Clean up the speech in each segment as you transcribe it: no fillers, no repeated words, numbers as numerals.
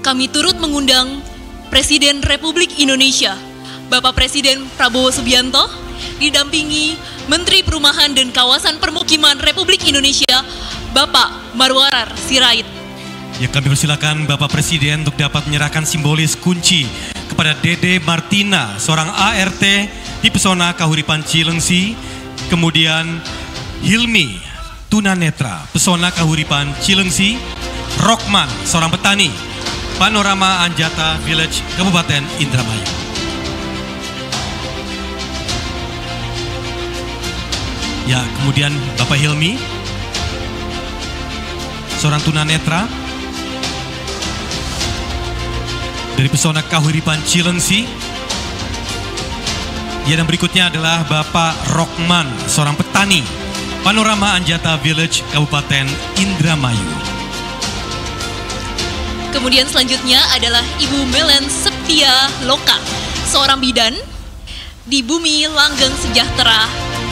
kami turut mengundang Presiden Republik Indonesia, Bapak Presiden Prabowo Subianto, didampingi Menteri Perumahan dan Kawasan Permukiman Republik Indonesia, Bapak Marwarar Sirait. Ya, kami persilakan Bapak Presiden untuk dapat menyerahkan simbolis kunci kepada Dede Martina, seorang ART di Pesona Kahuripan Cilengsi, kemudian Hilmi Tunanetra, Pesona Kahuripan Cilengsi, Rokman, seorang petani, Panorama Anjata Village, Kabupaten Indramayu. Ya, kemudian Bapak Hilmi, seorang tunanetra dari Pesona Kahuripan Cilengsi. Ya, dan berikutnya adalah Bapak Rokman, seorang petani, Panorama Anjata Village, Kabupaten Indramayu. Kemudian selanjutnya adalah Ibu Melen Septia Loka, seorang bidan di Bumi Langgeng Sejahtera,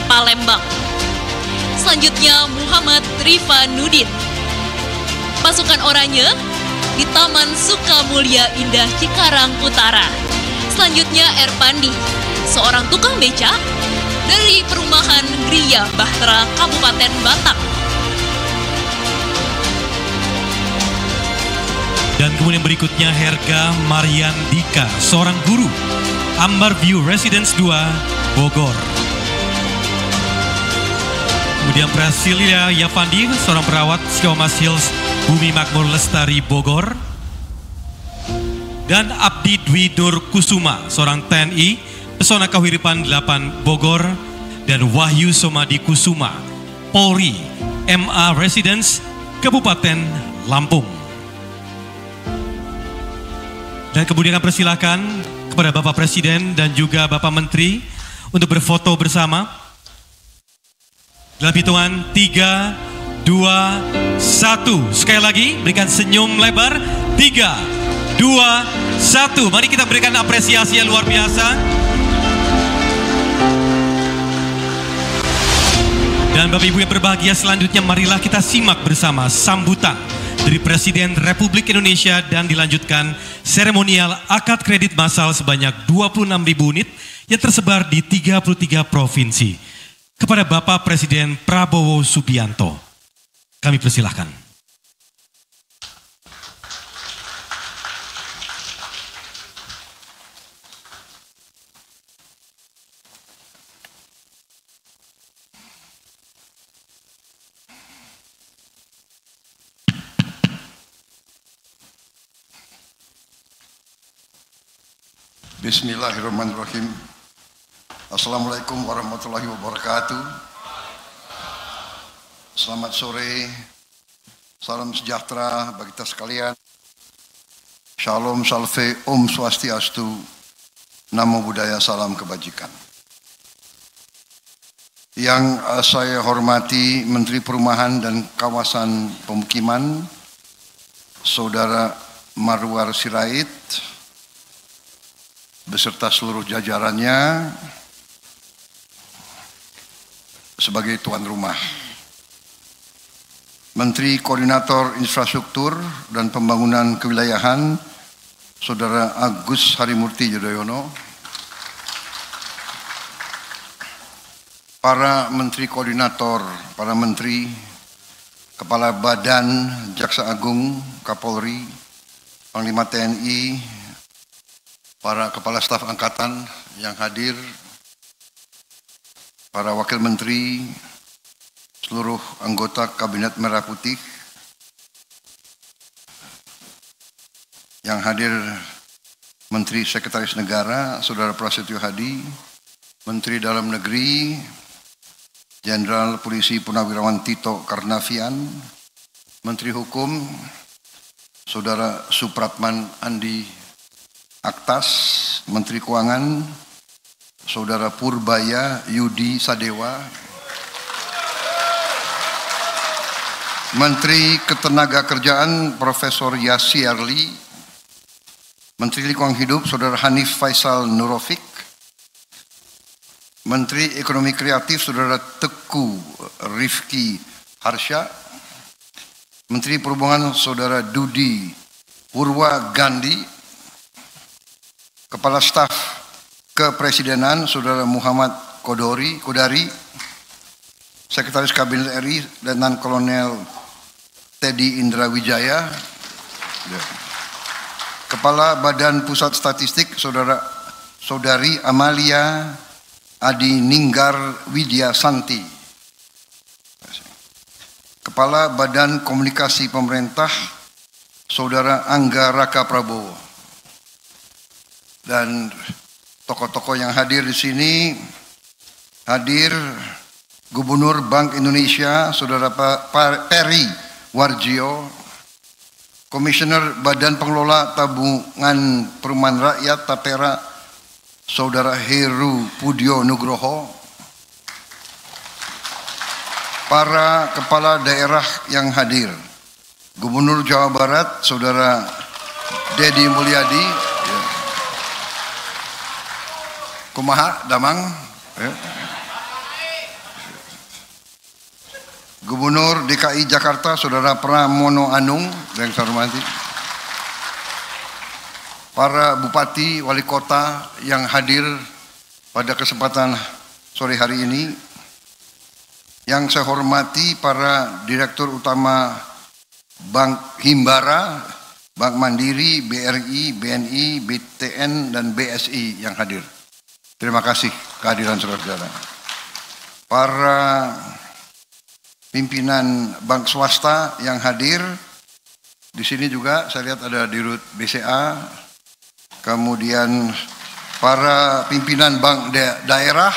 Palembang. Selanjutnya Muhammad Rifanudin, pasukan oranye di Taman Sukamulya Indah Cikarang Utara. Selanjutnya Erpandi, seorang tukang becak dari Perumahan Gria Bahtera, Kabupaten Batak. Dan kemudian berikutnya Herga Mariandika, seorang guru, Ambar View Residence 2, Bogor. Kemudian Prasilia Yavandi, seorang perawat Siomas Hills, Bumi Makmur Lestari, Bogor. Dan Abdi Dwi Nur Kusuma, seorang TNI, Pesona Kahuripan 8, Bogor. Dan Wahyu Somadi Kusuma, Polri, MA Residence, Kabupaten Lampung. Dan kemudian persilakan kepada Bapak Presiden dan juga Bapak Menteri untuk berfoto bersama. Dalam hitungan 3, 2, 1. Sekali lagi berikan senyum lebar. 3, 2, 1. Mari kita berikan apresiasi yang luar biasa. Dan Bapak Ibu yang berbahagia, selanjutnya marilah kita simak bersama sambutan dari Presiden Republik Indonesia dan dilanjutkan seremonial akad kredit massal sebanyak 26.000 unit yang tersebar di 33 provinsi. Kepada Bapak Presiden Prabowo Subianto, kami persilahkan. Bismillahirrahmanirrahim. Assalamualaikum warahmatullahi wabarakatuh. Selamat sore, salam sejahtera bagi kita sekalian. Shalom, salve, Om Swastiastu, Namo Buddhaya, salam kebajikan. Yang saya hormati Menteri Perumahan dan Kawasan Pemukiman, Saudara Marwar Sirait, beserta seluruh jajarannya, sebagai tuan rumah. Menteri Koordinator Infrastruktur dan Pembangunan Kewilayahan, Saudara Agus Harimurti Yudhoyono. Para Menteri Koordinator, para Menteri, Kepala Badan, Jaksa Agung, Kapolri, Panglima TNI, para Kepala Staf Angkatan yang hadir, para Wakil Menteri, seluruh anggota Kabinet Merah Putih, yang hadir Menteri Sekretaris Negara, Saudara Prasetyo Hadi, Menteri Dalam Negeri, Jenderal Polisi Purnawirawan Tito Karnavian, Menteri Hukum, Saudara Supratman Andi Aktas, Menteri Keuangan, Saudara Purbaya Yudi Sadewa, Menteri Ketenagakerjaan Profesor Yassi Arli, Menteri Lingkungan Hidup Saudara Hanif Faisal Nurofik, Menteri Ekonomi Kreatif Saudara Teku Rifki Harsha, Menteri Perhubungan Saudara Dudi Purwa Gandhi, Kepala Staf Kepresidenan Saudara Muhammad Kodari, Sekretaris Kabinet RI Letnan Kolonel Teddy Indra Wijaya, Kepala Badan Pusat Statistik Saudari Amalia Adi Ninggar Widya Santi, Kepala Badan Komunikasi Pemerintah Saudara Angga Raka Prabowo, dan tokoh-tokoh yang hadir di sini, hadir Gubernur Bank Indonesia Saudara Peri Warjio, Komisioner Badan Pengelola Tabungan Perumahan Rakyat Tapera Saudara Heru Pudio Nugroho, para kepala daerah yang hadir, Gubernur Jawa Barat Saudara Dedi Mulyadi, kumaha damang, Gubernur DKI Jakarta Saudara Pramono Anung yang saya hormati, para bupati, wali kota yang hadir pada kesempatan sore hari ini, yang saya hormati para Direktur Utama Bank Himbara, Bank Mandiri, BRI, BNI, BTN, dan BSI yang hadir. Terima kasih kehadiran saudara-saudara. Para pimpinan bank swasta yang hadir di sini juga saya lihat ada Dirut BCA, kemudian para pimpinan bank daerah,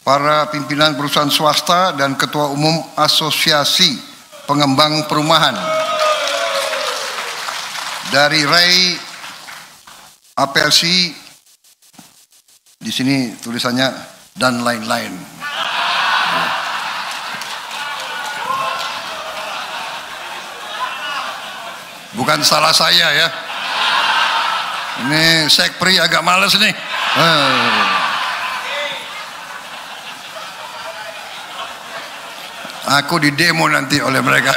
para pimpinan perusahaan swasta dan Ketua Umum Asosiasi Pengembang Perumahan dari RAI APLC, di sini tulisannya dan lain-lain. Bukan salah saya ya. Ini Sekpri agak males nih. Aku di demo nanti oleh mereka.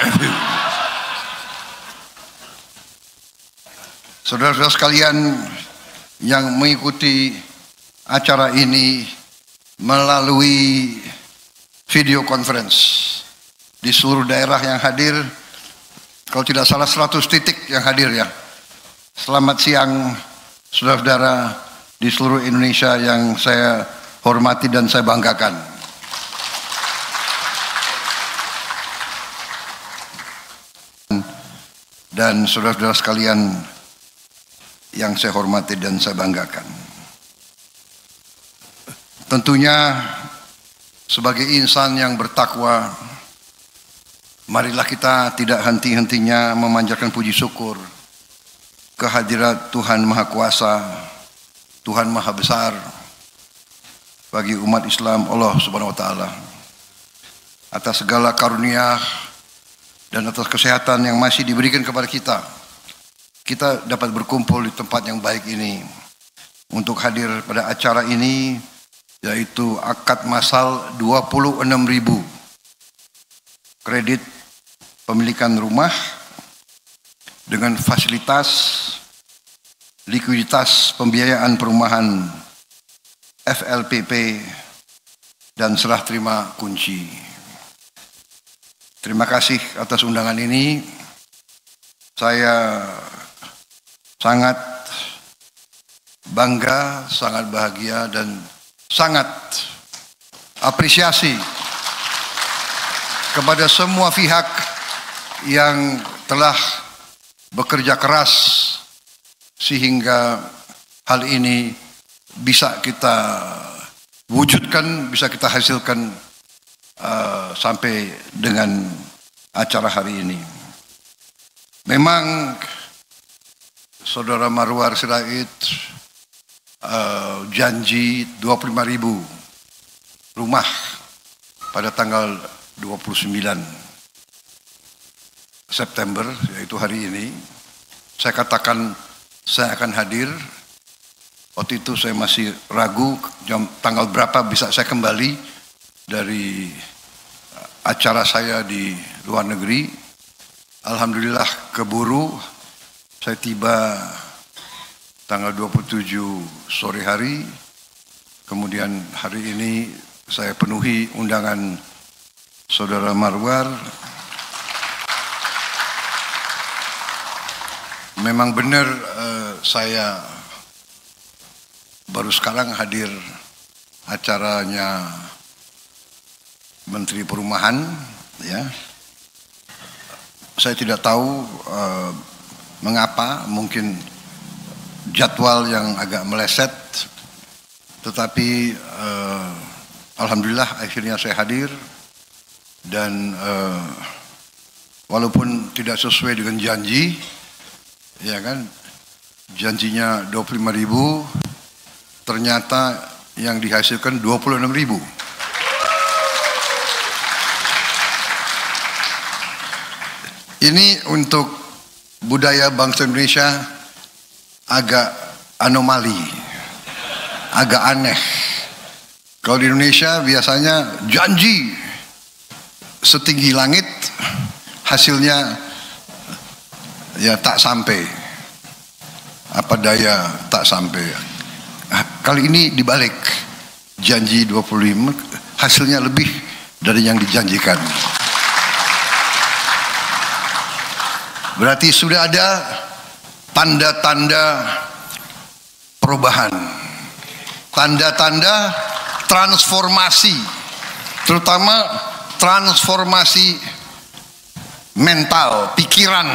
Saudara-saudara sekalian yang mengikuti acara ini melalui video conference di seluruh daerah yang hadir, kalau tidak salah 100 titik yang hadir ya. Selamat siang saudara-saudara di seluruh Indonesia yang saya hormati dan saya banggakan. Dan saudara-saudara sekalian yang saya hormati dan saya banggakan. Tentunya sebagai insan yang bertakwa, marilah kita tidak henti-hentinya memanjatkan puji syukur kehadirat Tuhan Maha Kuasa, Tuhan Maha Besar bagi umat Islam Allah Subhanahu wa taala, atas segala karunia dan atas kesehatan yang masih diberikan kepada kita. Kita dapat berkumpul di tempat yang baik ini untuk hadir pada acara ini, yaitu akad massal 26.000 kredit pemilikan rumah dengan fasilitas likuiditas pembiayaan perumahan FLPP dan serah terima kunci. Terima kasih atas undangan ini. Saya sangat bangga, sangat bahagia, dan sangat apresiasi kepada semua pihak yang telah bekerja keras sehingga hal ini bisa kita wujudkan, bisa kita hasilkan sampai dengan acara hari ini. Memang Saudara Marwar Sirait janji 25.000 rumah pada tanggal 29 September, yaitu hari ini. Saya katakan saya akan hadir. Waktu itu saya masih ragu tanggal berapa bisa saya kembali dari acara saya di luar negeri. alhamdulillah keburu. Saya tiba tanggal 27 sore hari. Kemudian hari ini saya penuhi undangan Saudara Marwar. Memang benar saya baru sekarang hadir acaranya Menteri Perumahan, ya. Saya tidak tahu mengapa, mungkin jadwal yang agak meleset, tetapi alhamdulillah akhirnya saya hadir dan walaupun tidak sesuai dengan janji, ya kan, janjinya 25.000, ternyata yang dihasilkan 26.000. Ini untuk budaya bangsa Indonesia agak anomali, agak aneh. Kalau di Indonesia biasanya janji setinggi langit, hasilnya ya tak sampai. Apa daya tak sampai. Kali ini dibalik, janji 25, hasilnya lebih dari yang dijanjikan. Berarti sudah ada tanda-tanda perubahan, tanda-tanda transformasi, terutama transformasi mental, pikiran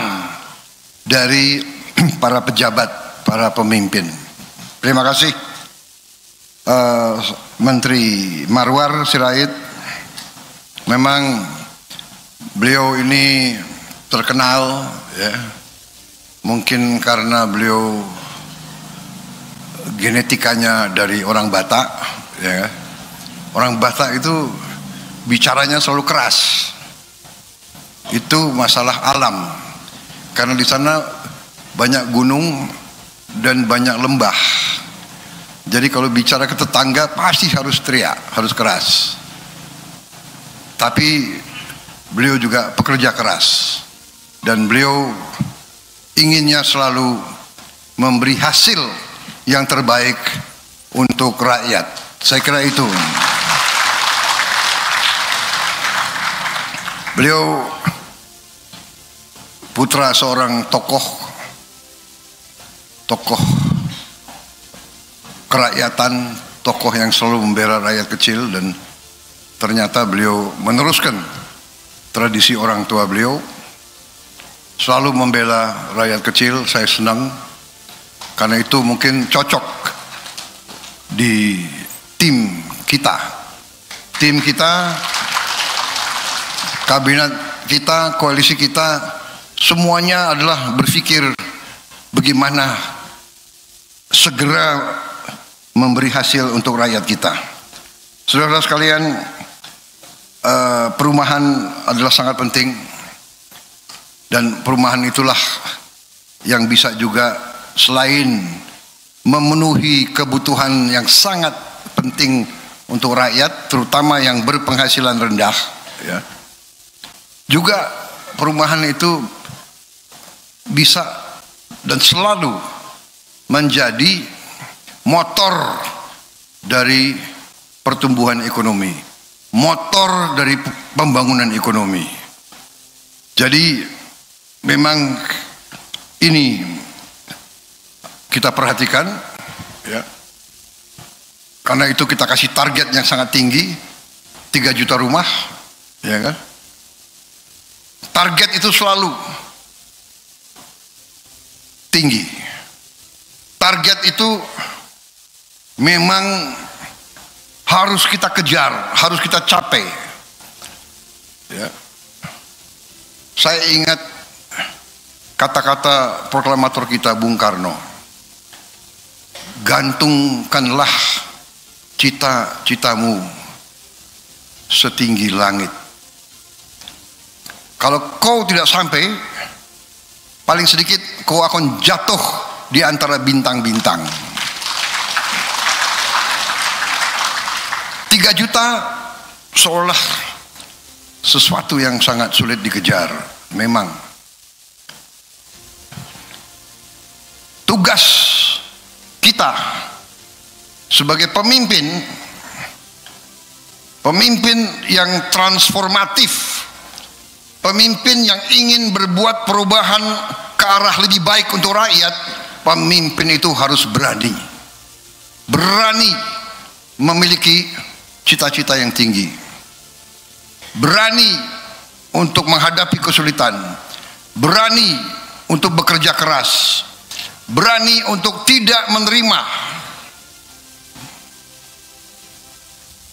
dari para pejabat, para pemimpin. Terima kasih Menteri Marwar Sirait. Memang beliau ini terkenal, ya, mungkin karena beliau genetikanya dari orang Batak, ya. Orang Batak itu bicaranya selalu keras. Itu masalah alam, karena di sana banyak gunung dan banyak lembah. Jadi kalau bicara ke tetangga pasti harus teriak, harus keras. Tapi beliau juga pekerja keras. Dan beliau inginnya selalu memberi hasil yang terbaik untuk rakyat. Saya kira itu. Beliau putra seorang tokoh kerakyatan, tokoh yang selalu membela rakyat kecil, dan ternyata beliau meneruskan tradisi orang tua beliau. Selalu membela rakyat kecil. Saya senang karena itu mungkin cocok di tim kita, kabinet kita, koalisi kita, semuanya adalah berpikir bagaimana segera memberi hasil untuk rakyat kita. Saudara-saudara sekalian, perumahan adalah sangat penting. Dan perumahan itulah yang bisa juga, selain memenuhi kebutuhan yang sangat penting untuk rakyat, terutama yang berpenghasilan rendah, ya, juga perumahan itu bisa dan selalu menjadi motor dari pertumbuhan ekonomi, motor dari pembangunan ekonomi. Jadi memang ini kita perhatikan, ya. Karena itu kita kasih target yang sangat tinggi, 3 juta rumah, ya kan? Target itu selalu tinggi. Target itu memang harus kita kejar, harus kita capai, ya. Saya ingat kata-kata proklamator kita Bung Karno, gantungkanlah cita-citamu setinggi langit. Kalau kau tidak sampai, paling sedikit kau akan jatuh di antara bintang-bintang. 3 juta seolah sesuatu yang sangat sulit dikejar. Memang tugas kita sebagai pemimpin yang transformatif, pemimpin yang ingin berbuat perubahan ke arah lebih baik untuk rakyat. Pemimpin itu harus berani memiliki cita-cita yang tinggi, berani untuk menghadapi kesulitan, berani untuk bekerja keras, berani untuk tidak menerima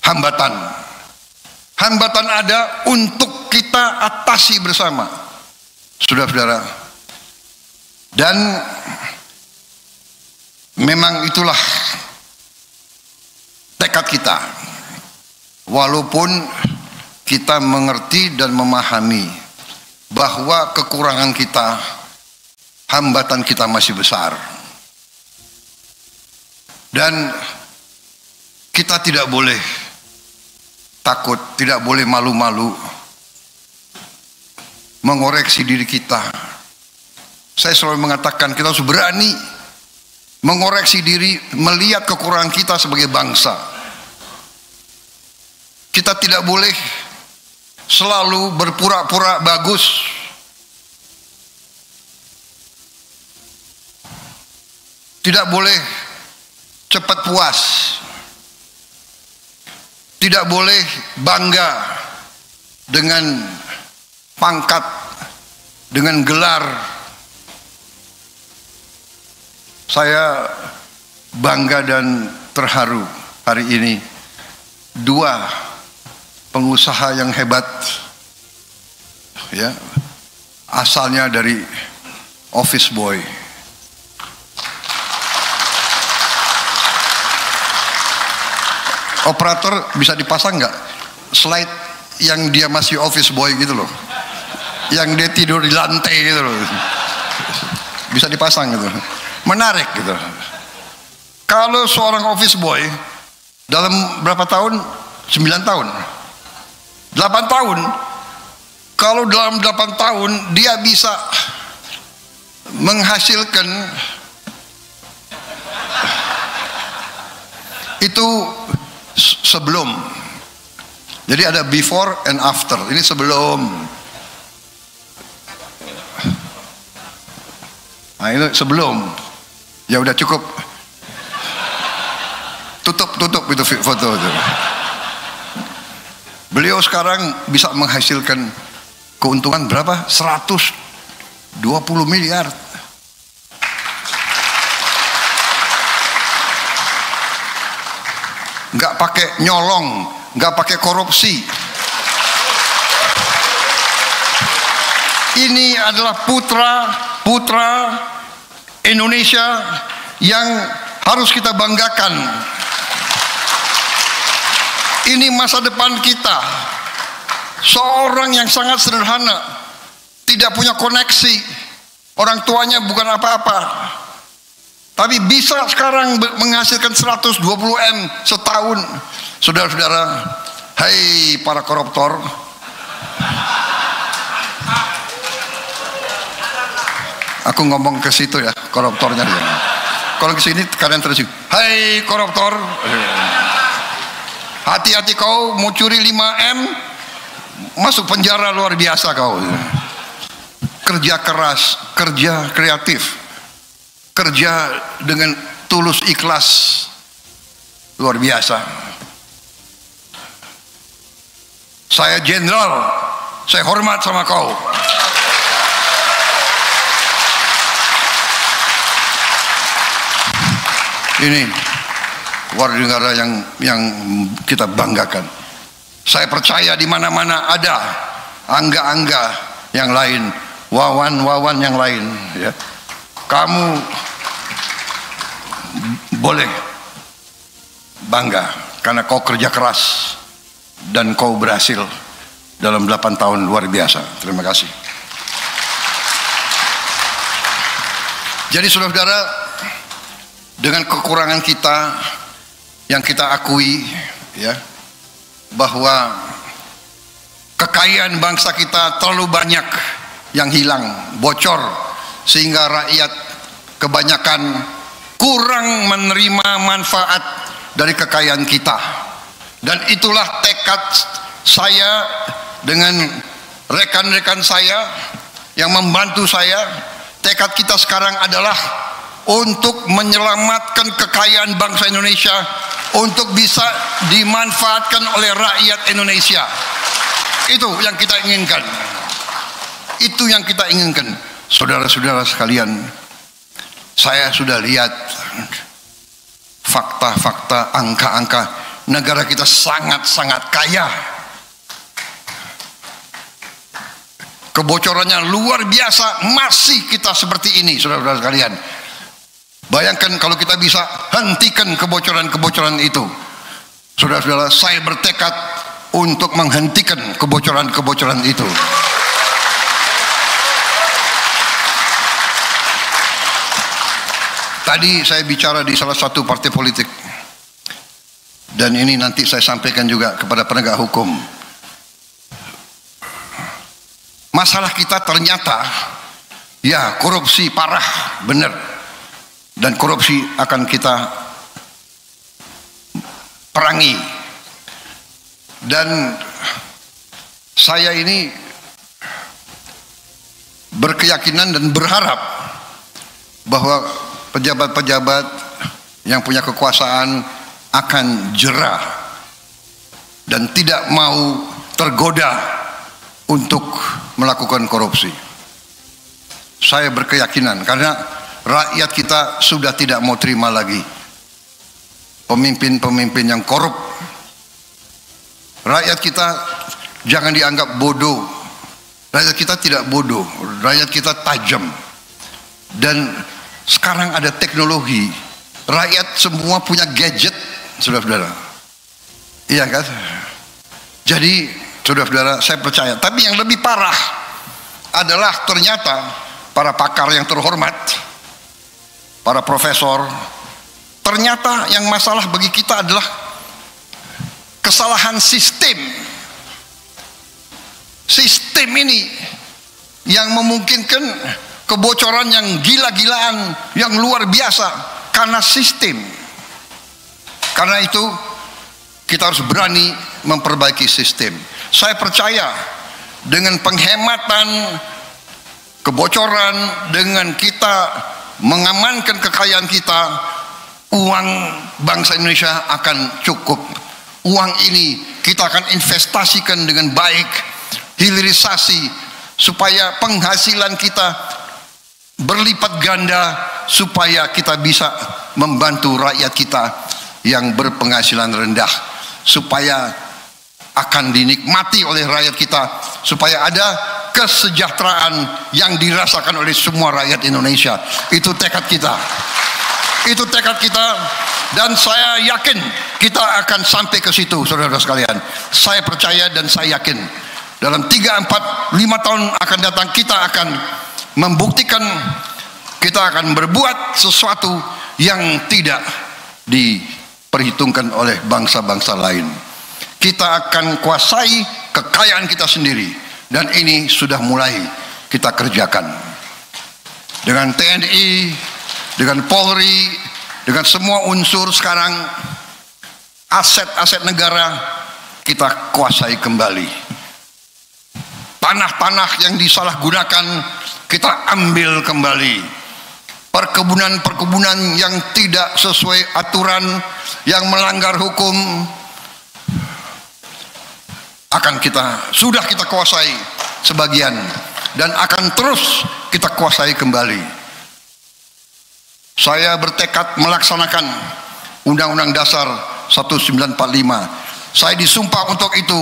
hambatan. Hambatan ada untuk kita atasi bersama, saudara-saudara. Dan memang itulah tekad kita. Walaupun kita mengerti dan memahami bahwa kekurangan kita, hambatan kita masih besar. Dan kita tidak boleh takut, tidak boleh malu-malu mengoreksi diri kita. Saya selalu mengatakan kita harus berani mengoreksi diri, melihat kekurangan kita sebagai bangsa. Kita tidak boleh selalu berpura-pura bagus. Tidak boleh cepat puas. Tidak boleh bangga dengan pangkat, dengan gelar. Saya bangga dan terharu hari ini, dua pengusaha yang hebat, ya, asalnya dari office boy. Operator bisa dipasang nggak slide yang dia masih office boy gitu loh, yang dia tidur di lantai gitu loh, bisa dipasang gitu, menarik gitu. Kalau seorang office boy dalam berapa tahun? 9 tahun, 8 tahun. Kalau dalam 8 tahun dia bisa menghasilkan itu sebelum. Jadi ada before and after. Ini sebelum. Nah, ini sebelum. Ya udah cukup. Tutup itu foto itu. Beliau sekarang bisa menghasilkan keuntungan berapa? 120 miliar. Nggak pakai nyolong, nggak pakai korupsi. Ini adalah putra Indonesia yang harus kita banggakan. Ini masa depan kita. Seorang yang sangat sederhana, tidak punya koneksi, orang tuanya bukan apa-apa, tapi bisa sekarang menghasilkan 120 M setahun. Saudara-saudara, hai para koruptor, aku ngomong ke situ ya, koruptornya dia. Kalau ke sini kalian terus, hai koruptor, hati-hati kau mau curi 5 M, masuk penjara luar biasa kau. Kerja keras, kerja kreatif, kerja dengan tulus ikhlas, luar biasa. Saya jenderal, saya hormat sama kau. Ini warga negara yang kita banggakan. Saya percaya di mana-mana ada angga-angga yang lain, wawan-wawan yang lain, ya. Kamu boleh bangga karena kau kerja keras dan kau berhasil dalam 8 tahun, luar biasa. Terima kasih. Jadi saudara-saudara, dengan kekurangan kita yang kita akui, ya, bahwa kekayaan bangsa kita terlalu banyak yang hilang, bocor, sehingga rakyat kebanyakan kurang menerima manfaat dari kekayaan kita. Dan itulah tekad saya dengan rekan-rekan saya yang membantu saya. Tekad kita sekarang adalah untuk menyelamatkan kekayaan bangsa Indonesia untuk bisa dimanfaatkan oleh rakyat Indonesia. Itu yang kita inginkan. Itu yang kita inginkan. Saudara-saudara sekalian, saya sudah lihat fakta-fakta, angka-angka. Negara kita sangat-sangat kaya. Kebocorannya luar biasa. Masih kita seperti ini, saudara-saudara sekalian. Bayangkan kalau kita bisa hentikan kebocoran-kebocoran itu. Saudara-saudara, saya bertekad untuk menghentikan kebocoran-kebocoran itu. Tadi saya bicara di salah satu partai politik, dan ini nanti saya sampaikan juga kepada penegak hukum. Masalah kita ternyata ya korupsi parah, benar, dan korupsi akan kita perangi. Dan saya ini berkeyakinan dan berharap bahwa pejabat-pejabat yang punya kekuasaan akan jera dan tidak mau tergoda untuk melakukan korupsi. Saya berkeyakinan karena rakyat kita sudah tidak mau terima lagi pemimpin-pemimpin yang korup. Rakyat kita jangan dianggap bodoh. Rakyat kita tidak bodoh, rakyat kita tajam. Dan sekarang ada teknologi, rakyat semua punya gadget, saudara-saudara. Iya kan? Jadi, saudara-saudara, saya percaya. Tapi yang lebih parah adalah ternyata para pakar yang terhormat, para profesor, ternyata yang masalah bagi kita adalah kesalahan sistem. Sistem ini yang memungkinkan kebocoran yang gila-gilaan, yang luar biasa karena sistem. Karena itu kita harus berani memperbaiki sistem. Saya percaya dengan penghematan kebocoran, dengan kita mengamankan kekayaan kita, uang bangsa Indonesia akan cukup. Uang ini kita akan investasikan dengan baik, hilirisasi, supaya penghasilan kita berlipat ganda, supaya kita bisa membantu rakyat kita yang berpenghasilan rendah, supaya akan dinikmati oleh rakyat kita, supaya ada kesejahteraan yang dirasakan oleh semua rakyat Indonesia. Itu tekad kita. Itu tekad kita, dan saya yakin kita akan sampai ke situ, saudara-saudara sekalian. Saya percaya dan saya yakin dalam 3, 4, 5 tahun akan datang kita akan membuktikan, kita akan berbuat sesuatu yang tidak diperhitungkan oleh bangsa-bangsa lain. Kita akan kuasai kekayaan kita sendiri, dan ini sudah mulai kita kerjakan dengan TNI, dengan Polri, dengan semua unsur. Sekarang aset-aset negara kita kuasai kembali. Tanah-tanah yang disalahgunakan kita ambil kembali. Perkebunan-perkebunan yang tidak sesuai aturan, yang melanggar hukum, sudah kita kuasai sebagian, dan akan terus kita kuasai kembali. Saya bertekad melaksanakan Undang-Undang Dasar 1945. Saya disumpah untuk itu,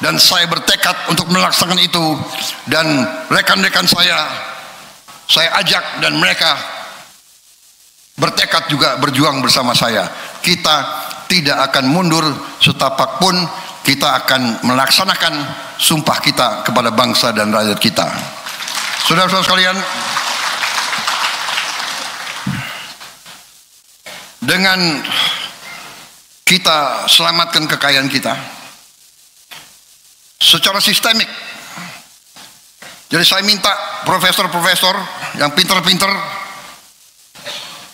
dan saya bertekad untuk melaksanakan itu. Dan rekan-rekan saya ajak, dan mereka bertekad juga berjuang bersama saya. Kita tidak akan mundur setapak pun. Kita akan melaksanakan sumpah kita kepada bangsa dan rakyat kita. Saudara-saudara sekalian, dengan kita selamatkan kekayaan kita secara sistemik. Jadi saya minta profesor-profesor yang pinter-pinter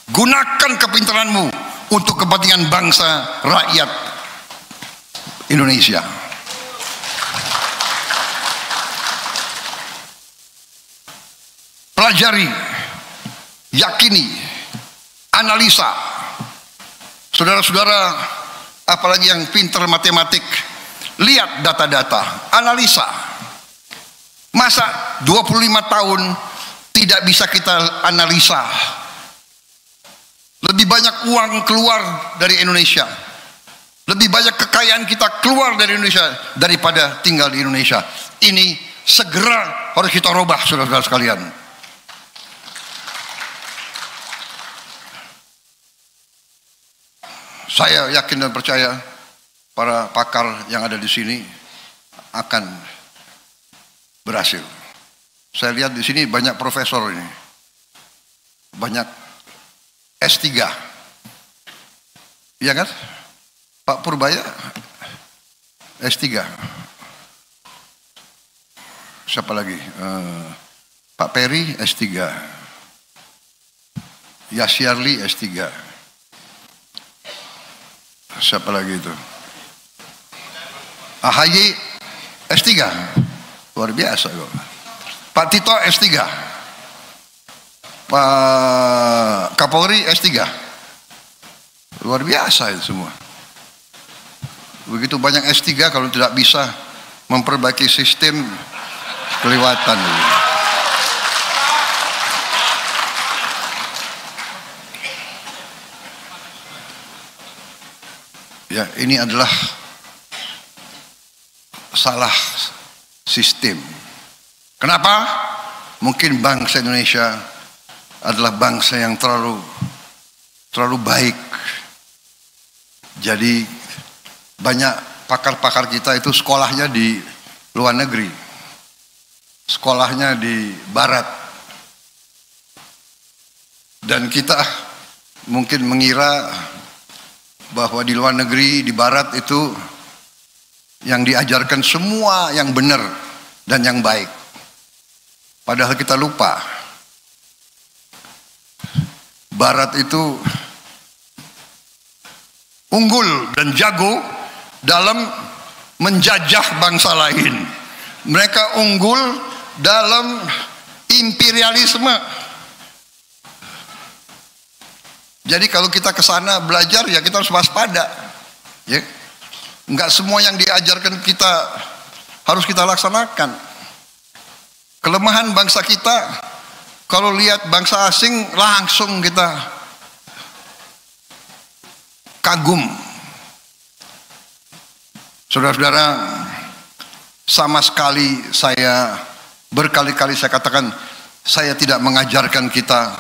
Gunakan kepintaranmu untuk kepentingan bangsa, rakyat Indonesia. Pelajari, yakini, analisa. Saudara-saudara, apalagi yang pintar matematik, lihat data-data, analisa. Masa 25 tahun tidak bisa kita analisa? Lebih banyak uang keluar dari Indonesia, lebih banyak kekayaan kita keluar dari Indonesia daripada tinggal di Indonesia. Ini segera harus kita rubah, saudara-saudara sekalian. Saya yakin dan percaya para pakar yang ada di sini akan berhasil. Saya lihat di sini banyak profesor ini, banyak S3, iya kan? Pak Purbaya S3, siapa lagi? Pak Peri S3, Yasyarli S3, siapa lagi itu? AHY S3, luar biasa kok. Pak Tito S3, Pak Kapolri S3, luar biasa itu semua. Begitu banyak S3, kalau tidak bisa memperbaiki sistem, kelewatan. Ya, ini adalah salah sistem. Kenapa? Mungkin bangsa Indonesia adalah bangsa yang terlalu baik. Jadi banyak pakar-pakar kita itu sekolahnya di luar negeri, sekolahnya di barat, dan kita mungkin mengira bahwa di luar negeri, di barat itu yang diajarkan semua yang benar dan yang baik. Padahal kita lupa, barat itu unggul dan jago dalam menjajah bangsa lain. Mereka unggul dalam imperialisme. Jadi kalau kita ke sana belajar, ya kita harus waspada. Ya, enggak semua yang diajarkan kita harus kita laksanakan. Kelemahan bangsa kita, kalau lihat bangsa asing langsung kita kagum. Saudara-saudara, sama sekali berkali-kali saya katakan, saya tidak mengajarkan kita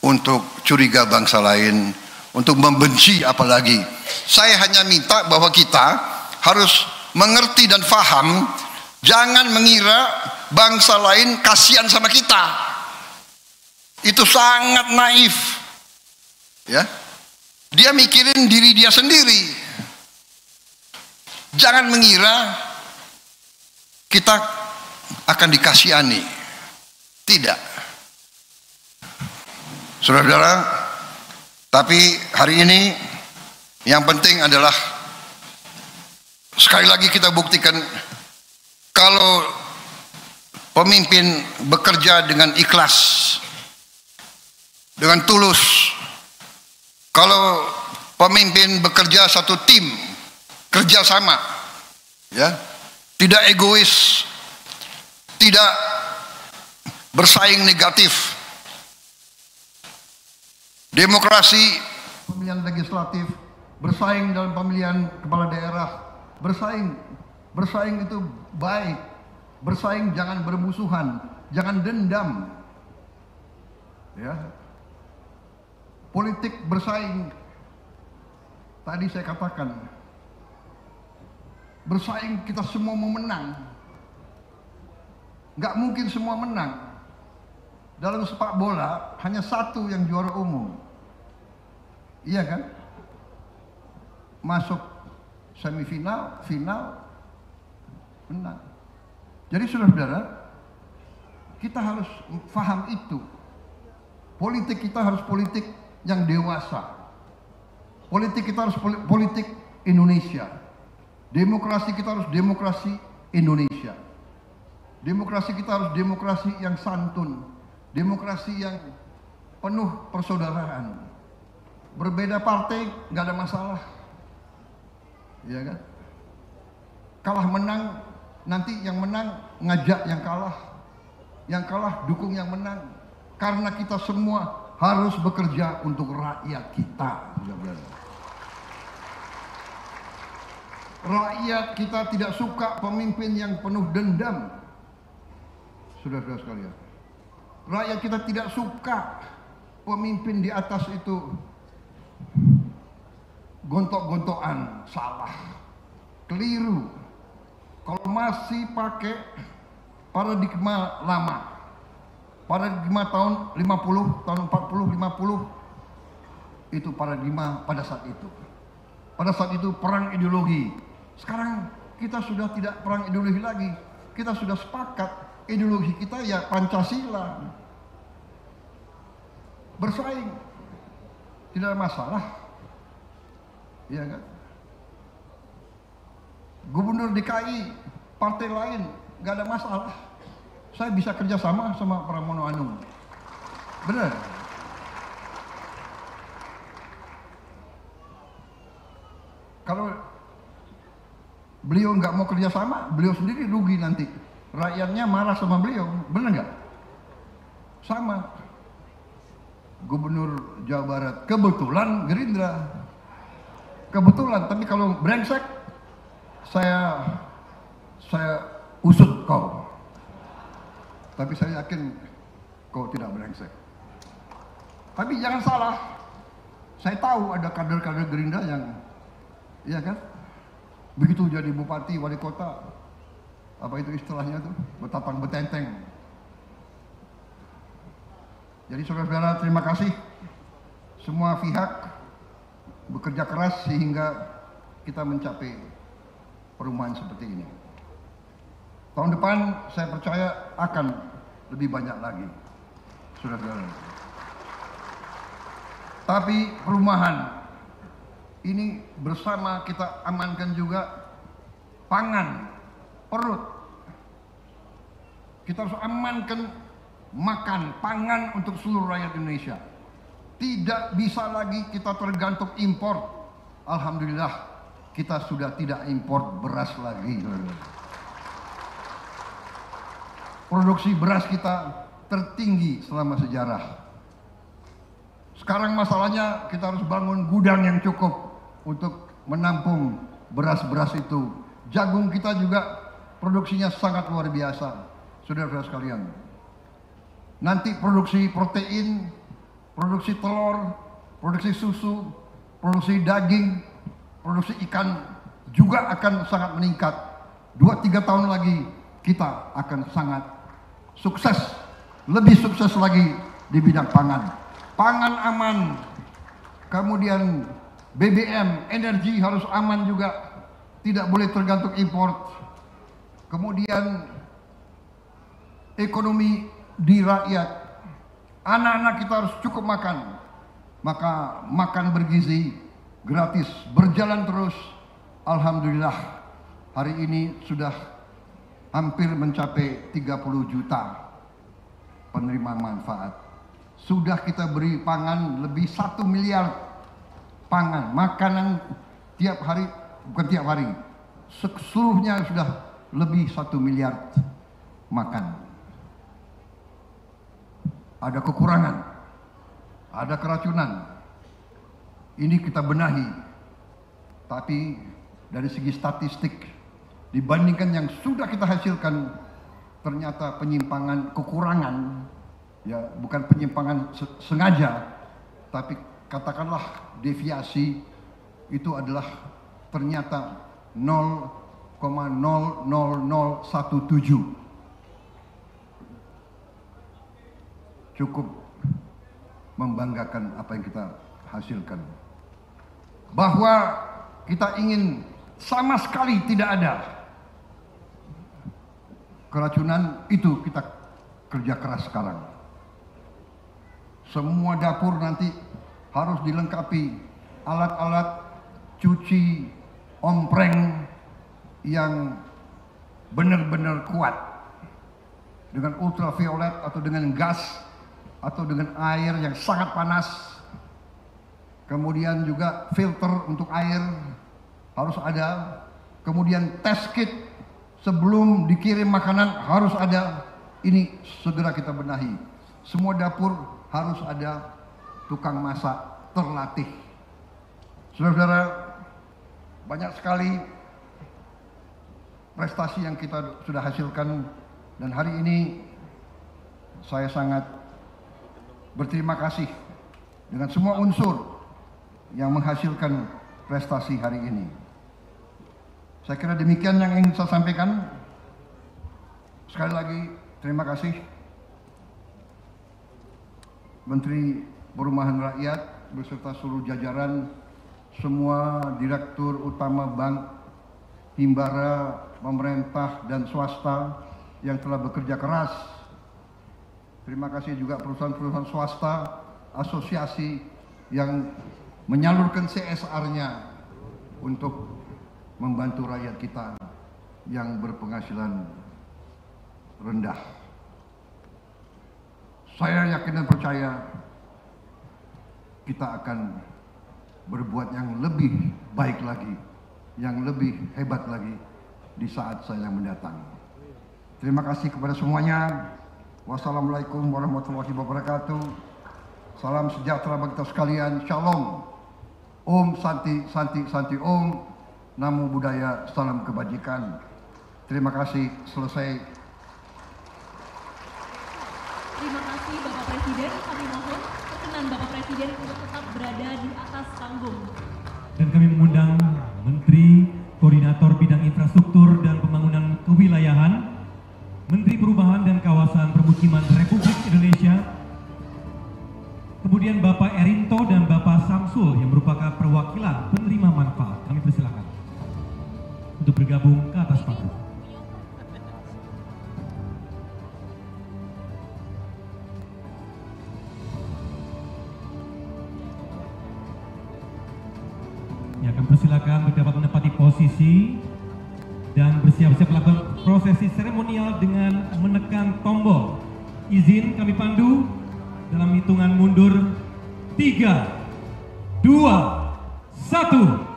untuk curiga bangsa lain, untuk membenci apalagi. Saya hanya minta bahwa kita harus mengerti dan faham, jangan mengira bangsa lain kasihan sama kita. Itu sangat naif. Ya. Dia mikirin diri dia sendiri. Jangan mengira kita akan dikasihani. Tidak. Saudara-saudara, tapi hari ini yang penting adalah sekali lagi kita buktikan kalau pemimpin bekerja dengan ikhlas, dengan tulus, kalau pemimpin bekerja satu tim, kerjasama, ya, tidak egois, tidak bersaing negatif. Demokrasi, pemilihan legislatif, bersaing dalam pemilihan kepala daerah, bersaing itu baik, bersaing jangan bermusuhan, jangan dendam, ya. Politik bersaing, tadi saya katakan, bersaing kita semua mau menang, nggak mungkin semua menang. Dalam sepak bola hanya satu yang juara umum, iya kan? Masuk semifinal, final, menang. Jadi saudara-saudara, kita harus paham itu. Politik kita harus politik yang dewasa. Politik kita harus politik Indonesia. Demokrasi kita harus demokrasi Indonesia. Demokrasi kita harus demokrasi yang santun. Demokrasi yang penuh persaudaraan. Berbeda partai nggak ada masalah. Ya kan? Kalah menang, nanti yang menang ngajak yang kalah dukung yang menang. Karena kita semua harus bekerja untuk rakyat kita. Rakyat kita tidak suka pemimpin yang penuh dendam. Saudara-saudara sekalian, rakyat kita tidak suka pemimpin di atas itu gontok-gontokan, salah, keliru. Kalau masih pakai paradigma lama, paradigma tahun 50, tahun 40, 50, itu paradigma pada saat itu. Pada saat itu perang ideologi. Sekarang kita sudah tidak perang ideologi lagi. Kita sudah sepakat ideologi kita ya Pancasila. Bersaing, tidak ada masalah. Iya kan? Gubernur DKI partai lain nggak ada masalah. Saya bisa kerjasama sama Pramono Anung. Benar. Kalau beliau nggak mau kerjasama, beliau sendiri rugi nanti. Rakyatnya marah sama beliau, benar nggak? Sama. Gubernur Jawa Barat kebetulan Gerindra. Kebetulan, tapi kalau brengsek saya usut kau. Tapi saya yakin kau tidak brengsek. Tapi jangan salah. Saya tahu ada kader-kader Gerindra yang, iya kan, begitu jadi bupati, wali kota, apa itu istilahnya tuh, betapang betenteng. Jadi saudara-saudara, terima kasih semua pihak bekerja keras sehingga kita mencapai perumahan seperti ini. Tahun depan saya percaya akan lebih banyak lagi, saudara-saudara. Tapi perumahan ini bersama kita amankan juga pangan, perut. Kita harus amankan makan, pangan untuk seluruh rakyat Indonesia. Tidak bisa lagi kita tergantung impor. Alhamdulillah kita sudah tidak impor beras lagi. Produksi beras kita tertinggi selama sejarah. Sekarang masalahnya kita harus bangun gudang yang cukup untuk menampung beras-beras itu. Jagung kita juga produksinya sangat luar biasa, saudara-saudara sekalian. Nanti produksi protein, produksi telur, produksi susu, produksi daging, produksi ikan juga akan sangat meningkat. 2-3 tahun lagi kita akan sangat sukses, lebih sukses lagi di bidang pangan. Pangan aman, kemudian BBM, energi harus aman juga, tidak boleh tergantung import. Kemudian ekonomi di rakyat, anak-anak kita harus cukup makan, maka makan bergizi, gratis, berjalan terus. Alhamdulillah hari ini sudah hampir mencapai 30 juta penerima manfaat. Sudah kita beri pangan lebih 1 miliar pangan, makanan tiap hari, bukan tiap hari, seluruhnya sudah lebih 1 miliar makan. Ada kekurangan, ada keracunan, ini kita benahi. Tapi dari segi statistik, dibandingkan yang sudah kita hasilkan, ternyata penyimpangan, kekurangan, ya bukan penyimpangan sengaja, tapi katakanlah deviasi, itu adalah ternyata 0,00017. Cukup membanggakan apa yang kita hasilkan. Bahwa kita ingin sama sekali tidak ada keracunan, itu kita kerja keras sekarang. Semua dapur nanti harus dilengkapi alat-alat cuci ompreng yang benar-benar kuat dengan ultraviolet atau dengan gas atau dengan air yang sangat panas. Kemudian juga filter untuk air harus ada. Kemudian test kit sebelum dikirim makanan harus ada. Ini segera kita benahi. Semua dapur harus ada tukang masak terlatih. Saudara-saudara, banyak sekali prestasi yang kita sudah hasilkan, dan hari ini saya sangat berterima kasih dengan semua unsur yang menghasilkan prestasi hari ini. Saya kira demikian yang ingin saya sampaikan. Sekali lagi terima kasih Menteri Perumahan Rakyat beserta seluruh jajaran, semua direktur utama bank, himbara, pemerintah dan swasta yang telah bekerja keras. Terima kasih juga perusahaan-perusahaan swasta, asosiasi yang menyalurkan CSR-nya untuk membantu rakyat kita yang berpenghasilan rendah. Saya yakin dan percaya kita akan berbuat yang lebih baik lagi, yang lebih hebat lagi di saat saya mendatang. Terima kasih kepada semuanya. Wassalamualaikum warahmatullahi wabarakatuh. Salam sejahtera bagi kita sekalian. Shalom. Om Santi Santi Santi Om. Namo Buddhaya, salam kebajikan. Terima kasih, selesai. Terima kasih Bapak Presiden, kami mohon perkenan Bapak Presiden untuk tetap berada di atas panggung. Dan kami mengundang Menteri Koordinator Bidang Infrastruktur dan Pembangunan Kewilayahan, Menteri Perumahan dan Kawasan Permukiman Republik Indonesia, kemudian Bapak Erinto dan Bapak Samsul yang merupakan perwakilan penerima manfaat. Kami persilakan untuk bergabung ke atas panggung. Ya, kami persilakan dapat menempati posisi dan bersiap-siap melakukan prosesi seremonial dengan menekan tombol. Izin kami pandu dalam hitungan mundur 3, 2, 1.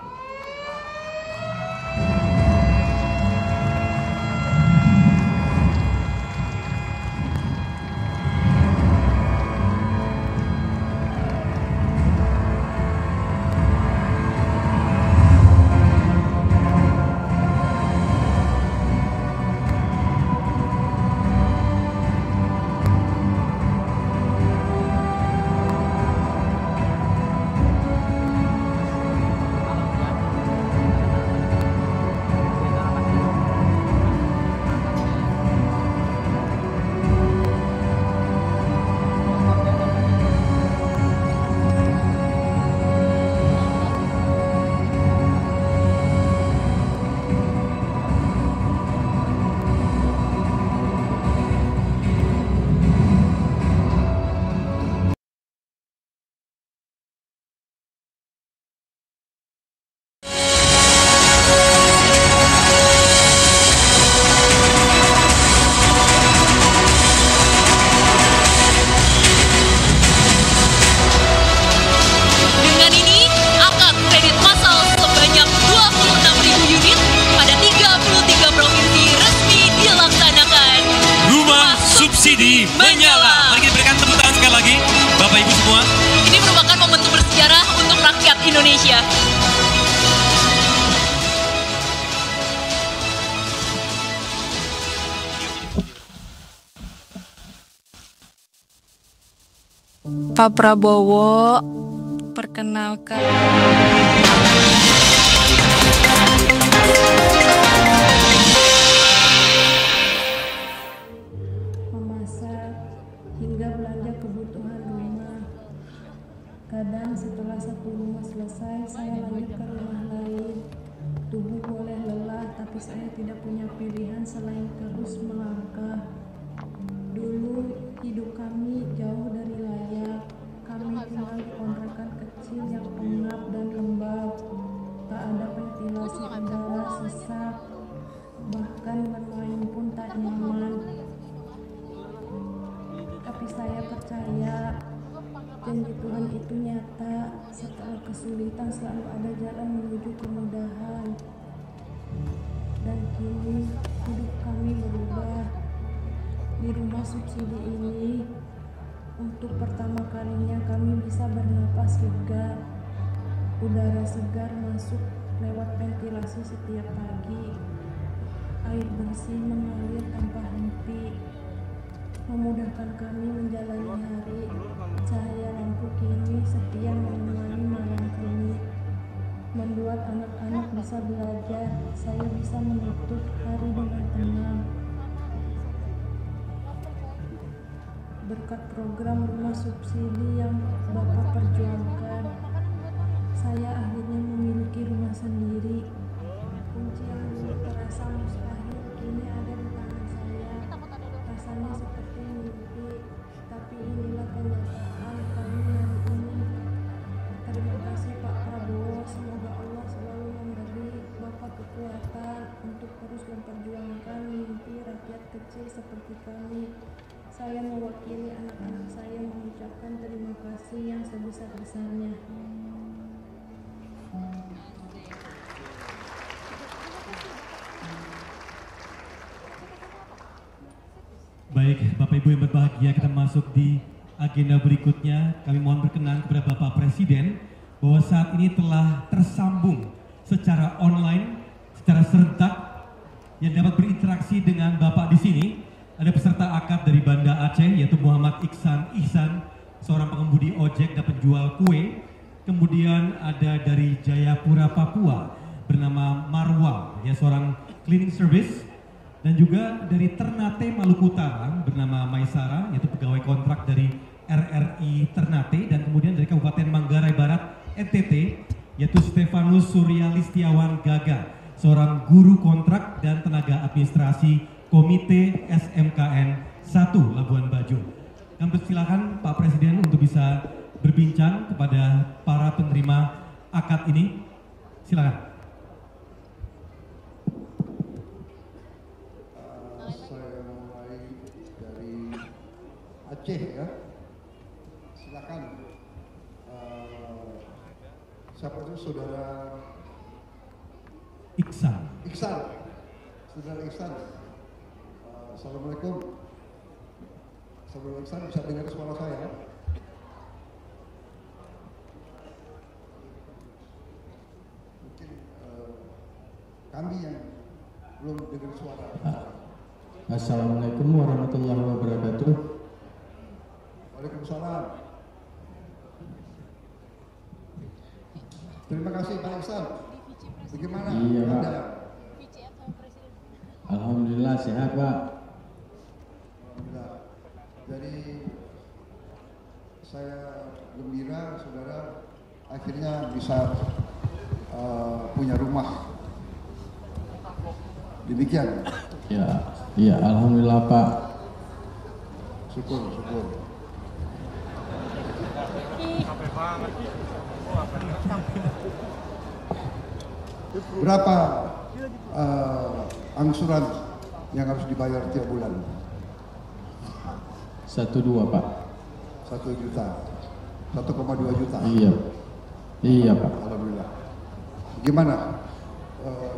subsidi menyala. Mari kita berikan tepuk tangan sekali lagi, Bapak Ibu semua. Ini merupakan momentum bersejarah untuk rakyat Indonesia. Pak Prabowo, perkenalkan. Memasak hingga belanja kebutuhan rumah. Kadang setelah satu rumah selesai, saya lanjut ke rumah lain. Tubuh boleh lelah, tapi saya tidak punya pilihan selain terus melangkah. Dulu hidup kami jauh dari layak. Kami tinggal di kontrakan kecil berjalan menuju kemudahan. Dan kini hidup kami berubah. Di rumah subsidi ini, untuk pertama kalinya kami bisa bernapas lega. Udara segar masuk lewat ventilasi setiap pagi. Air bersih mengalir tanpa henti, memudahkan kami menjalani hari. Cahaya lampu kini setia menemani malam kami, membuat anak-anak bisa belajar. Saya bisa menutup hari dengan tenang. Berkat program rumah subsidi yang Bapak perjuangkan, saya akhirnya memiliki rumah sendiri. Kunci yang dulu terasa mustahil kini ada di tangan saya. Rasanya seperti mimpi, tapi inilah kenyataan kami hari ini. Terima kasih Pak Prabowo, semoga Allah selalu memberi Bapak kekuatan untuk terus memperjuangkan mimpi rakyat kecil seperti kami. Saya mewakili anak-anak saya mengucapkan terima kasih yang sebesar-besarnya. Baik, Bapak Ibu yang berbahagia, kita masuk di agenda berikutnya. Kami mohon berkenan kepada Bapak Presiden bahwa saat ini telah tersambung secara online, secara serentak, yang dapat berinteraksi dengan Bapak di sini. Ada peserta akad dari Banda Aceh, yaitu Muhammad Ihsan, seorang pengemudi ojek dan penjual kue. Kemudian ada dari Jayapura, Papua, bernama Marwa, ya, seorang cleaning service. Dan juga dari Ternate, Maluku Utara, bernama Maisara, yaitu pegawai kontrak dari RRI Ternate. Dan kemudian dari Kabupaten Manggarai Barat, NTT, yaitu Stefanus Surya Listiawan Gaga, seorang guru kontrak dan tenaga administrasi Komite SMKN 1 Labuan Bajo. Kami persilakan Pak Presiden untuk bisa berbincang kepada para penerima akad ini. Silakan. Saya mulai dari Aceh ya. Silakan. Siapa itu saudara Iksan. Saudara Iksan. Assalamualaikum. Saudara Iksan, bisa dengar suara saya? Mungkin kami yang belum dengar suara. Assalamualaikum warahmatullahi wabarakatuh. Waalaikumsalam. Terima kasih Pak Iksan. Bagaimana? Iya, Pak. Anda? Alhamdulillah sehat, Pak. Alhamdulillah. Jadi saya gembira saudara akhirnya bisa punya rumah. Demikian. Ya, alhamdulillah Pak. Syukur. Berapa angsuran yang harus dibayar tiap bulan? 1,2 Pak. 1 juta. 1,2 juta. Iya Pak. Alhamdulillah. Gimana?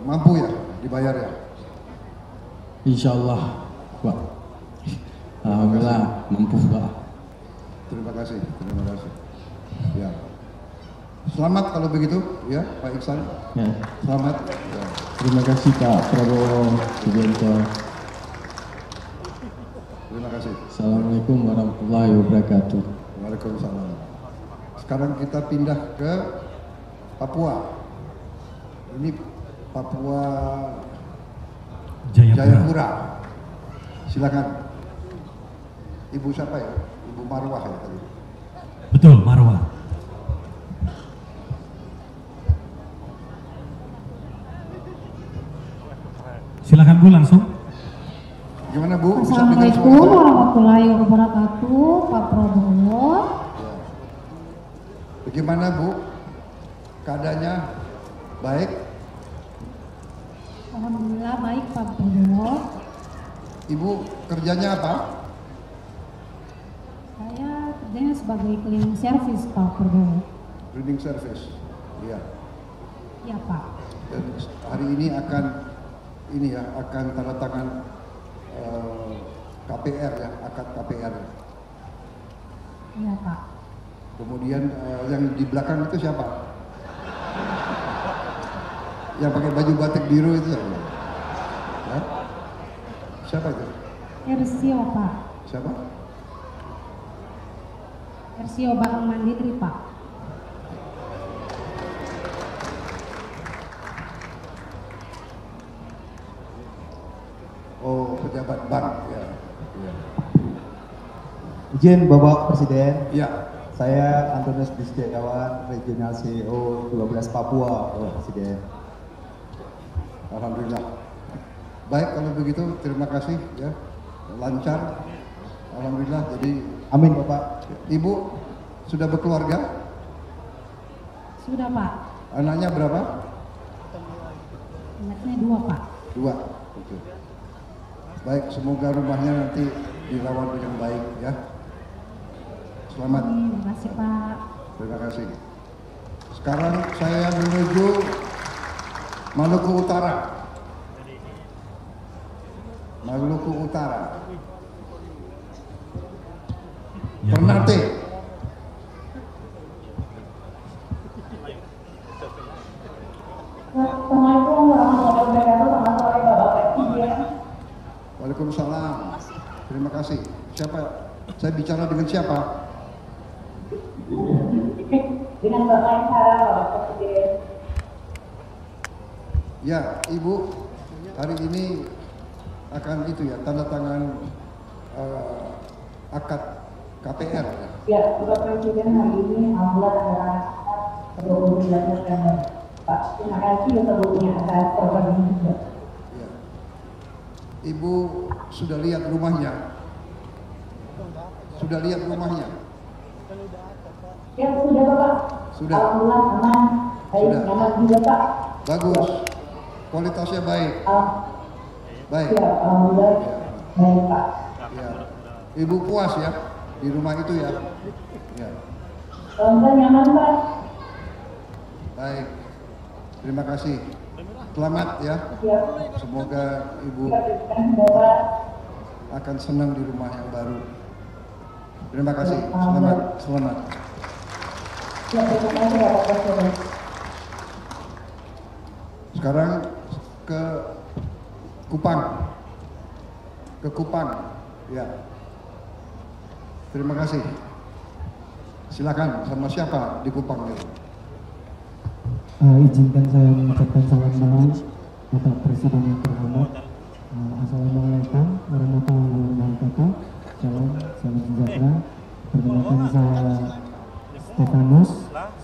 Mampu ya dibayar ya? Insya Allah Pak. Alhamdulillah mampu Pak. Terima kasih. Ya. Selamat kalau begitu ya Pak Iksan. Ya. Selamat. Ya. Terima kasih Pak Prabowo Subianto. Terima kasih. Assalamualaikum warahmatullahi wabarakatuh. Waalaikumsalam. Sekarang kita pindah ke Papua. Ini Papua Jayapura. Silakan. Ibu siapa ya? Ibu Marwah ya tadi. Betul, Marwa. Silakan Bu langsung. Gimana Bu? Bisa dengar Assalamualaikum suara saya? warahmatullahi wabarakatuh, Pak Prabowo. Ya. Bagaimana Bu? Keadaannya baik? Alhamdulillah baik Pak Prabowo. Ibu kerjanya apa? Saya kerjanya sebagai cleaning service Pak Prabowo. Cleaning service. Iya. Ya Pak. Dan hari ini akan tanda tangan KPR ya, akad KPR. Iya Pak. Kemudian yang di belakang itu siapa? Yang pakai baju batik biru itu siapa? Ya? Siapa itu? Ersio Pak. Siapa? Ersio Bank Mandiri Pak. Oh, pejabat bank ya. Ya. Izin Bapak Presiden, Ya. saya Antonius Setiawan, Regional CEO 12 Papua, Bapak Presiden. Alhamdulillah. Baik kalau begitu terima kasih ya. Lancar. Alhamdulillah. Jadi Amin Bapak. Ibu sudah berkeluarga? Sudah Pak. Anaknya berapa? Anaknya 2 Pak. 2. Oke. Baik, semoga rumahnya nanti dirawat dengan baik ya. Selamat. Terima kasih Pak. Terima kasih. Sekarang saya menuju Maluku Utara. Maluku Utara. Ternate. Assalamualaikum warahmatullahi wabarakatuh. Selamat sore Bapak Presiden. Waalaikumsalam. Terima kasih. Siapa? Saya bicara dengan siapa? Dengan Bapak yang sarah Bapak Presiden. Ya, Ibu. Hari ini akan itu ya, tanda tangan akad KPR. Ya, Bapak Presiden hari ini alhamdulillah tanggal 29 November. Pak, terima kasih sebelumnya atas program ini juga. Ya. Ibu sudah lihat rumahnya? Sudah lihat rumahnya? Ya, sudah Bapak. Sudah. Alhamdulillah aman. Baik, Sudah. nyaman juga Pak. Bagus. Kualitasnya baik. Baik. Ya, alhamdulillah. Baik Pak. Ya. Ibu puas ya di rumah itu ya? Ya. Alhamdulillah nyaman Pak. Baik. Terima kasih. Selamat ya. Ya. Semoga Ibu Terima kasih Bapak. akan senang di rumah yang baru. Terima kasih. Selamat. Selamat. Ya, terima kasih Bapak Presiden. Sekarang ke Kupang. Ke Kupang. Ya. Terima kasih. Silakan, sama siapa di Kupang itu? Izinkan saya mengucapkan salam malam Bapak Presiden yang terhormat. Assalamualaikum warahmatullahi wabarakatuh. Salam sejahtera. Perkenalkan saya Stefanus,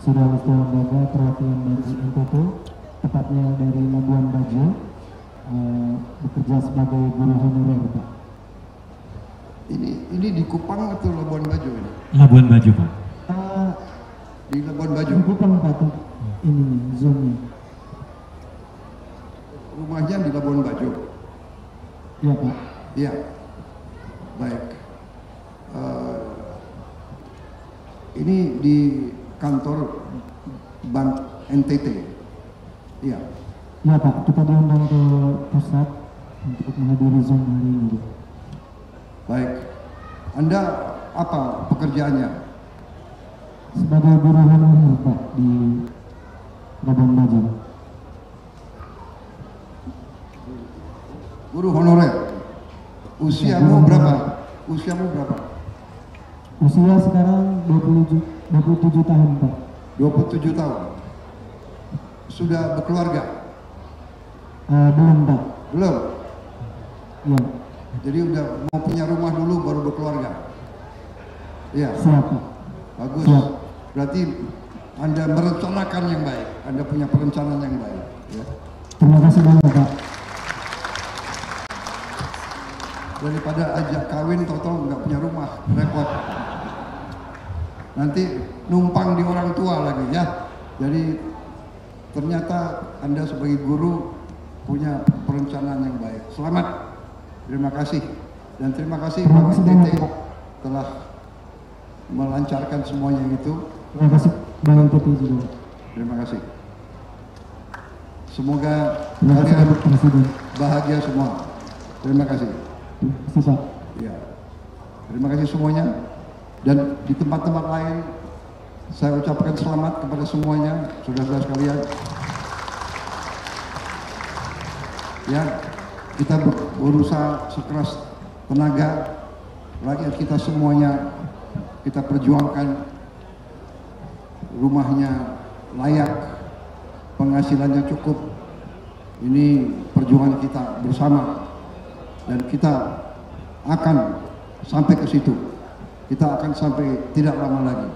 Suryawisata Lembaga Perwakilan dari NTT, tepatnya dari Labuan Bajo, bekerja sebagai guru honorer, Pak. Ini di Kupang atau Labuan Bajo ini? Labuan Bajo, Pak. Di Labuan Bajo. Di Kupang, Pak, ini nih, zoomnya. Rumahnya di Labuan Bajo. Iya, Pak. Iya. Baik. Ini di kantor Bank NTT. Iya. Iya, Pak, kita diundang ke pusat untuk menghadiri Zoom hari ini. Baik. Anda apa pekerjaannya? Sebagai guru honorer, Pak, di Labuan Bajo. Guru honorer. Usiamu berapa? Usiamu berapa? Usia sekarang 27 tahun, Pak. 27 tahun. Sudah berkeluarga? Belum, Pak. Belum. Ya, Jadi udah mau punya rumah dulu baru berkeluarga. Iya. siap, Pak. Bagus. Siap. Berarti Anda merencanakan yang baik. Anda punya perencanaan yang baik. Ya. Terima kasih banyak, Pak. Daripada ajak kawin tau-tau nggak punya rumah, repot. Nanti numpang di orang tua lagi ya. Jadi ternyata Anda sebagai guru punya perencanaan yang baik. Selamat. Terima kasih. Dan terima kasih Terima Pak kasih NTT banyak, Pak. telah melancarkan semuanya itu. Terima kasih Bang NTT juga. Terima kasih. Semoga Terima kasih kalian Bapak Presiden. bahagia semua. Terima kasih. Terima kasih Pak. Ya. Terima kasih semuanya. Dan di tempat-tempat lain saya ucapkan selamat kepada semuanya, saudara-saudara sekalian. Ya, kita berusaha sekeras tenaga, rakyat kita semuanya kita perjuangkan rumahnya layak, penghasilannya cukup. Ini perjuangan kita bersama dan kita akan sampai ke situ. Kita akan sampai tidak lama lagi.